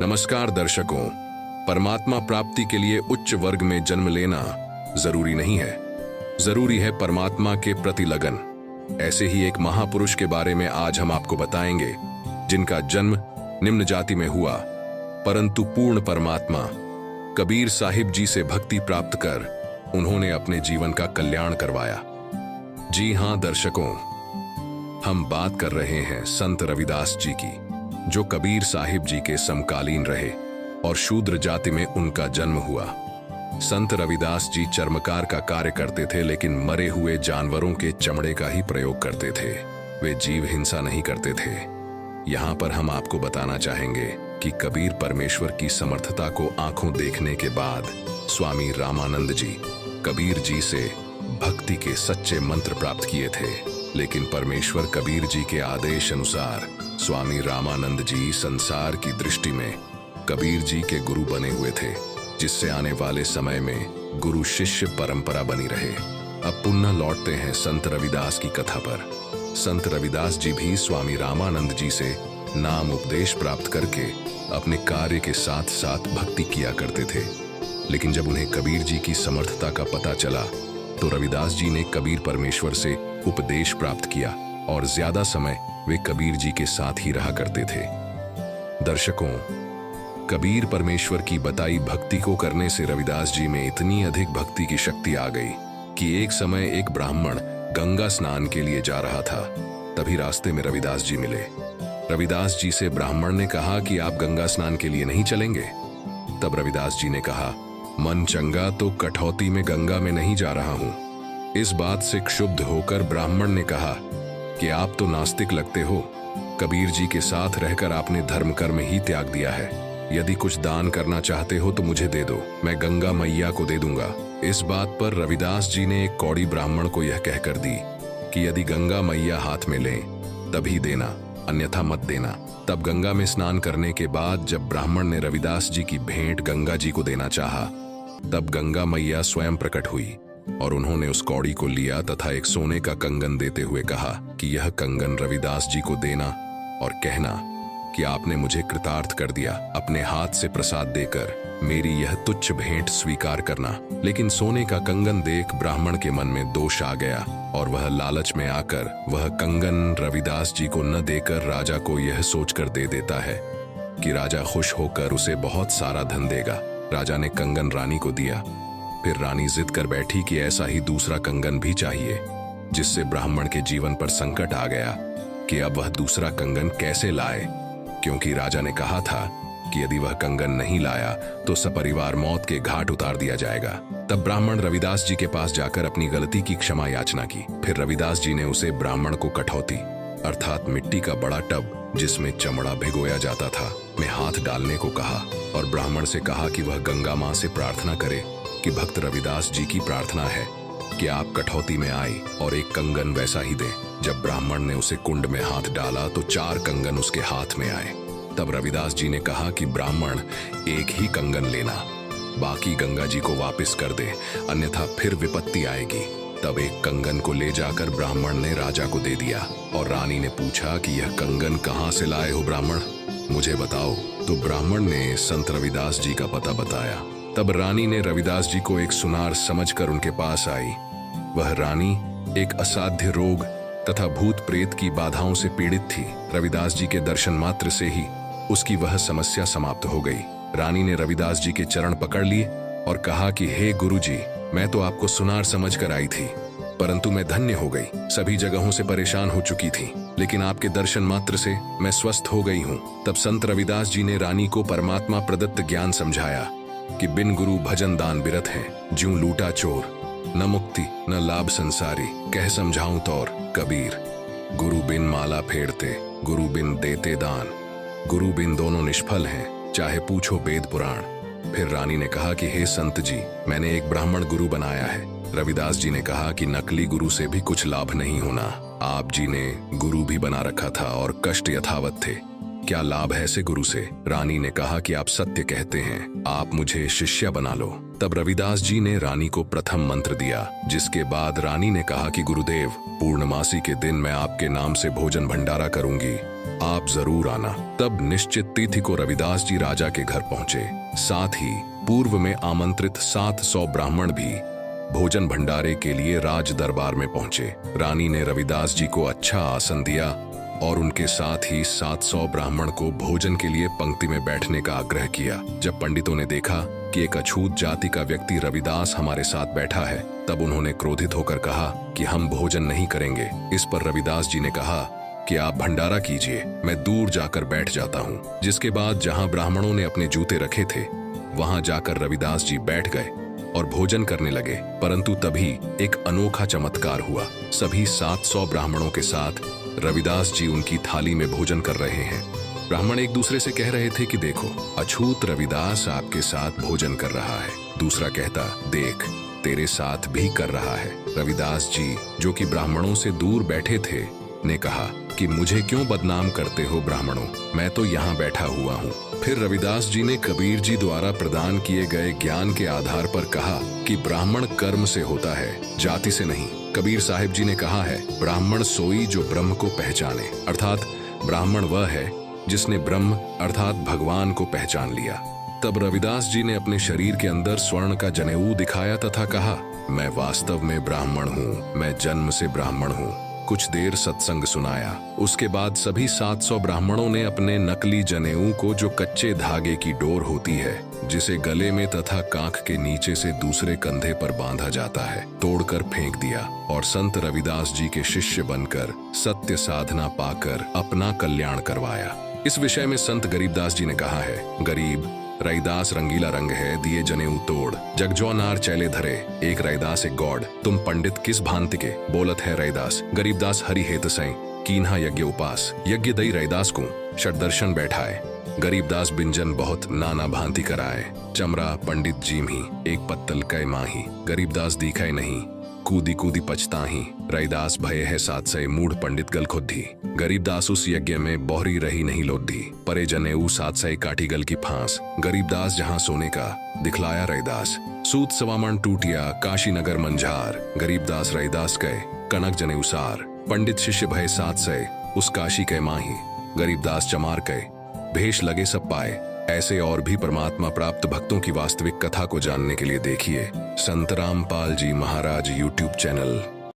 नमस्कार दर्शकों। परमात्मा प्राप्ति के लिए उच्च वर्ग में जन्म लेना जरूरी नहीं है, जरूरी है परमात्मा के प्रति लगन। ऐसे ही एक महापुरुष के बारे में आज हम आपको बताएंगे, जिनका जन्म निम्न जाति में हुआ, परंतु पूर्ण परमात्मा कबीर साहिब जी से भक्ति प्राप्त कर उन्होंने अपने जीवन का कल्याण करवाया। जी हां दर्शकों, हम बात कर रहे हैं संत रविदास जी की, जो कबीर साहिब जी के समकालीन रहे और शूद्र जाति में उनका जन्म हुआ। संत रविदास जी चर्मकार का कार्य करते थे, लेकिन मरे हुए जानवरों के चमड़े का ही प्रयोग करते थे। वे जीव हिंसा नहीं करते थे। यहाँ पर हम आपको बताना चाहेंगे कि कबीर परमेश्वर की समर्थता को आंखों देखने के बाद स्वामी रामानंद जी कबीर जी से भक्ति के सच्चे मंत्र प्राप्त किए थे। लेकिन परमेश्वर कबीर जी के आदेश अनुसार स्वामी रामानंद जी संसार की दृष्टि में कबीर जी के गुरु बने हुए थे, जिससे आने वाले समय में गुरु शिष्य परंपरा बनी रहे। अब पुनः लौटते हैं संत रविदास की कथा पर। संत रविदास जी भी स्वामी रामानंद जी से नाम उपदेश प्राप्त करके अपने कार्य के साथ साथ भक्ति किया करते थे। लेकिन जब उन्हें कबीर जी की समर्थता का पता चला तो रविदास जी ने कबीर परमेश्वर से उपदेश प्राप्त किया और ज्यादा समय वे कबीर जी के साथ ही रहा करते थे। दर्शकों, कबीर परमेश्वर की बताई भक्ति को करने से रविदास जी में इतनी अधिक भक्ति की शक्ति आ गई कि एक समय एक ब्राह्मण गंगा स्नान के लिए जा रहा था। तभी रास्ते में रविदास जी मिले। रविदास जी से ब्राह्मण ने कहा कि आप गंगा स्नान के लिए नहीं चलेंगे? तब रविदास जी ने कहा, मन चंगा तो कठौती में गंगा में नहीं जा रहा हूं। इस बात से क्षुब्ध होकर ब्राह्मण ने कहा कि आप तो नास्तिक लगते हो। कबीर जी के साथ रहकर आपने धर्म कर्म ही त्याग दिया है। यदि कुछ दान करना चाहते हो तो मुझे दे दो, मैं गंगा मैया को दे दूंगा। इस बात पर रविदास जी ने एक कौड़ी ब्राह्मण को यह कहकर दी कि यदि गंगा मैया हाथ में लें तभी देना, अन्यथा मत देना। तब गंगा में स्नान करने के बाद जब ब्राह्मण ने रविदास जी की भेंट गंगा जी को देना चाहा, तब गंगा मैया स्वयं प्रकट हुई और उन्होंने उस कौड़ी को लिया तथा एक सोने का कंगन देते हुए कहा कि यह कंगन रविदास जी को देना और कहना कि आपने मुझे कृतार्थ कर दिया। अपने हाथ से प्रसाद देकर मेरी यह तुच्छ भेंट स्वीकार करना। लेकिन सोने का कंगन देख ब्राह्मण के मन में दोष आ गया और वह लालच में आकर वह कंगन रविदास जी को न देकर राजा को यह सोचकर दे देता है कि राजा खुश होकर उसे बहुत सारा धन देगा। राजा ने कंगन रानी को दिया। फिर रानी जिद कर बैठी कि ऐसा ही दूसरा कंगन भी चाहिए, जिससे ब्राह्मण के जीवन पर संकट आ गया कि अब वह दूसरा कंगन कैसे लाए, क्योंकि राजा ने कहा था कि यदि वह कंगन नहीं लाया तो सपरिवार मौत के घाट उतार दिया जाएगा। तब ब्राह्मण रविदास जी के पास जाकर अपनी गलती की क्षमा याचना की। फिर रविदास जी ने उसे ब्राह्मण को कठौती अर्थात मिट्टी का बड़ा टब जिसमें चमड़ा भिगोया जाता था में हाथ डालने को कहा और ब्राह्मण से कहा कि वह गंगा मां से प्रार्थना करे कि भक्त रविदास जी की प्रार्थना है कि आप कठौती में आए और एक कंगन वैसा ही दें। जब ब्राह्मण ने उसे कुंड में हाथ डाला तो 4 कंगन उसके हाथ में आए। तब रविदास जी ने कहा कि ब्राह्मण एक ही कंगन लेना, बाकी गंगा जी को वापस कर दे, अन्यथा फिर विपत्ति आएगी। तब एक कंगन को ले जाकर ब्राह्मण ने राजा को दे दिया और रानी ने पूछा कि यह कंगन कहाँ से लाए हो ब्राह्मण, मुझे बताओ। तो ब्राह्मण ने संत रविदास जी का पता बताया। तब रानी ने रविदास जी को एक सुनार समझकर उनके पास आई। वह रानी एक असाध्य रोग तथा भूत प्रेत की बाधाओं से पीड़ित थी। रविदास जी के दर्शन मात्र से ही उसकी वह समस्या समाप्त हो गई। रानी ने रविदास जी के चरण पकड़ लिए और कहा कि हे गुरु जी, मैं तो आपको सुनार समझकर आई थी, परंतु मैं धन्य हो गई। सभी जगहों से परेशान हो चुकी थी, लेकिन आपके दर्शन मात्र से मैं स्वस्थ हो गई हूँ। तब संत रविदास जी ने रानी को परमात्मा प्रदत्त ज्ञान समझाया कि बिन गुरु भजन दान बिरत हैं, ज्यों लूटा चोर, न मुक्ति न लाभ संसारी, कह समझाऊं तौर कबीर। गुरु बिन माला फेरते, गुरु बिन देते दान, गुरु बिन दोनों निष्फल हैं, चाहे पूछो वेद पुराण। फिर रानी ने कहा कि हे संत जी, मैंने एक ब्राह्मण गुरु बनाया है। रविदास जी ने कहा कि नकली गुरु से भी कुछ लाभ नहीं होना। आप जी ने गुरु भी बना रखा था और कष्ट यथावत थे, क्या लाभ है ऐसे गुरु से? रानी ने कहा कि आप सत्य कहते हैं, आप मुझे शिष्य बना लो। तब रविदास जी ने रानी को प्रथम मंत्र दिया, जिसके बाद रानी ने कहा कि गुरुदेव, पूर्णमासी के दिन मैं आपके नाम से भोजन भंडारा करूंगी। आप जरूर आना। तब निश्चित तिथि को रविदास जी राजा के घर पहुंचे। साथ ही पूर्व में आमंत्रित 700 ब्राह्मण भी भोजन भंडारे के लिए राज दरबार में पहुंचे। रानी ने रविदास जी को अच्छा आसन दिया और उनके साथ ही 700 ब्राह्मण को भोजन के लिए पंक्ति में बैठने का आग्रह किया। जब पंडितों ने देखा कि एक अछूत जाति का व्यक्ति रविदास हमारे साथ बैठा है, तब उन्होंने क्रोधित होकर कहा कि हम भोजन नहीं करेंगे। इस पर रविदास जी ने कहा कि आप भंडारा कीजिए, मैं दूर जाकर बैठ जाता हूँ। जिसके बाद जहाँ ब्राह्मणों ने अपने जूते रखे थे वहां जाकर रविदास जी बैठ गए और भोजन करने लगे। परंतु तभी एक अनोखा चमत्कार हुआ। सभी 700 ब्राह्मणों के साथ रविदास जी उनकी थाली में भोजन कर रहे हैं। ब्राह्मण एक दूसरे से कह रहे थे कि देखो, अछूत रविदास आपके साथ भोजन कर रहा है। दूसरा कहता, देख, तेरे साथ भी कर रहा है। रविदास जी, जो कि ब्राह्मणों से दूर बैठे थे, ने कहा कि मुझे क्यों बदनाम करते हो ब्राह्मणों, मैं तो यहाँ बैठा हुआ हूँ। फिर रविदास जी ने कबीर जी द्वारा प्रदान किए गए ज्ञान के आधार पर कहा कि ब्राह्मण कर्म से होता है, जाति से नहीं। कबीर साहिब जी ने कहा है, ब्राह्मण सोई जो ब्रह्म को पहचाने, अर्थात ब्राह्मण वह है जिसने ब्रह्म अर्थात भगवान को पहचान लिया। तब रविदास जी ने अपने शरीर के अंदर स्वर्ण का जनेऊ दिखाया तथा कहा, मैं वास्तव में ब्राह्मण हूँ, मैं जन्म से ब्राह्मण हूँ। कुछ देर सत्संग सुनाया। उसके बाद सभी 700 ब्राह्मणों ने अपने नकली जनेऊ को, जो कच्चे धागे की डोर होती है, जिसे गले में तथा कांख के नीचे से दूसरे कंधे पर बांधा जाता है, तोड़कर फेंक दिया और संत रविदास जी के शिष्य बनकर सत्य साधना पाकर अपना कल्याण करवाया। इस विषय में संत गरीबदास जी ने कहा है, गरीब रैदास रंगीला रंग है, दिए जनेऊ तोड़, जग जो नार चैले धरे, एक रैदास एक गौड़, तुम पंडित किस भांति के, बोलत है रैदास। गरीबदास हरि हेत सै कीन्हा यज्ञ उपास, यज्ञ दई रैदास को षटदर्शन बैठाए। गरीबदास बिंजन बहुत नाना भांति कराए, चमरा पंडित जीम ही एक पत्तल कै माही। गरीबदास दिखाए नहीं, कूदी कूदी पछताही, रैदास भय है 700 मूढ़ पंडित गल खुद्धी। गरीबदास उस यज्ञ में बोहरी रही नहीं लोधी, परे जनेऊ 700 काटी गल की फांस। गरीबदास जहां सोने का दिखलाया रैदास, सूत सवामण टूटिया काशी नगर मंझार। गरीबदास रैदास कहे कनक जनेऊ सार, पंडित शिष्य भय 700 उस काशी के माही। गरीबदास चमार कहे भेष लगे सब पाए। ऐसे और भी परमात्मा प्राप्त भक्तों की वास्तविक कथा को जानने के लिए देखिए संत रामपाल जी महाराज यूट्यूब चैनल।